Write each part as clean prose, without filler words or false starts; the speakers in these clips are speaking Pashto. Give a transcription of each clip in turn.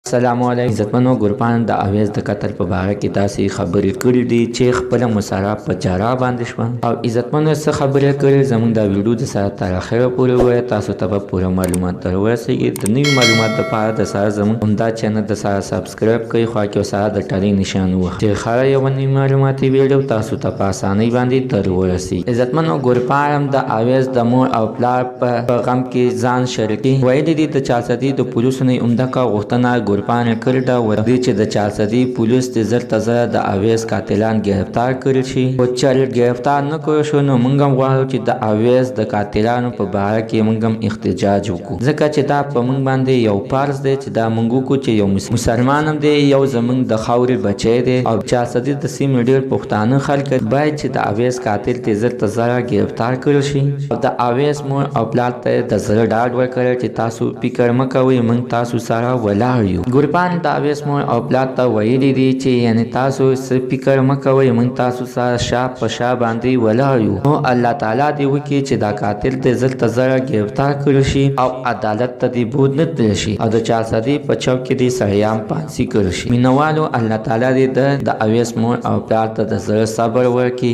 السلام علیکم عزتمنو ګروپان د اویس د قتل په باره کې داسې خبرې کړې دي چې خپله مسره په جارا باندې شوه او عزتمنو څه خبرې کړې زموږ دا ویډیو د سره تر اخره پورې وایه تاسو ته به پوره معلومات در ورسېږي د نوي معلومات دپاره د سره زموږ همدا چینل د سره سبسکرایب کړئ خوا کې سره د ټلۍ نشان ووهئ چې هره یوه نوي معلوماتي ویډیو تاسو ته په اسانۍ باندې در ورسېږي عزتمنو ګروپان هم د اویس د مور او پلار په غم کې ځان شریکي ویلي دي د چارسدي د پولیسو نه عمده کا غوښتنه ګروپان کړې ده ودې چې د چارسدي پولیس د زر ته زر د اویس قاتلان گرفتار کړي شي او چې گرفتار نه کړو شو نو موږ هم غواړو چې د اویس د قاتلانو په باره کې موږ هم احتجاج وکړو ځکه چې دا په موږ باندې یو فرض دی چې دا موږ وکړو چې یو مسلمان هم دی یو زموږ د خاورې بچی دی او چارسدي د سیمې ډېر پښتانه خلک باید چې د اویس قاتل ته زر ته زر گرفتار کړي شي او د اویس مور او پلار ته د زړه ډاډ ورکړی چې تاسو فکر مه کوئ موږ تاسو سره ولاړ یو ګروپان د اویس مور او پلار ته ویلي دي چې یعنی تاسو څه فکر مه کوئ موږ تاسو سره شا په شا باندې ولاړ یو نو الله تعالی دې وکړي چې دا قاتل ته زر ته زر گرفتار کړي شي او عدالت ته دې بود نه تللی شي او د چارسدي په چوک کې دې سړیان پانسي کړي شي مینوالو الله تعالی دې د اویس مور او پلار ته د زړه صبر ورکړي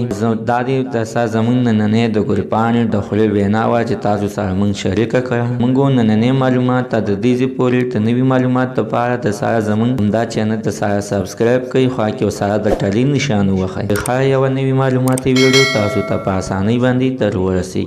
دا دې د زموږ نننۍ د ګروپانو د خولې وینا وه چې تاسو سره موږ شریکه کړه موږ نننۍ معلومات ته د دې پورې ته نوي معلومات دپاره د سره زموږ همدا چینل ته سره سبسکرایب کړئ خوا کې سره د ټلۍ نشان ووهئ هره یوه نوي معلوماتي ویډیو تاسو ته په اسانۍ باندې در ورسېږي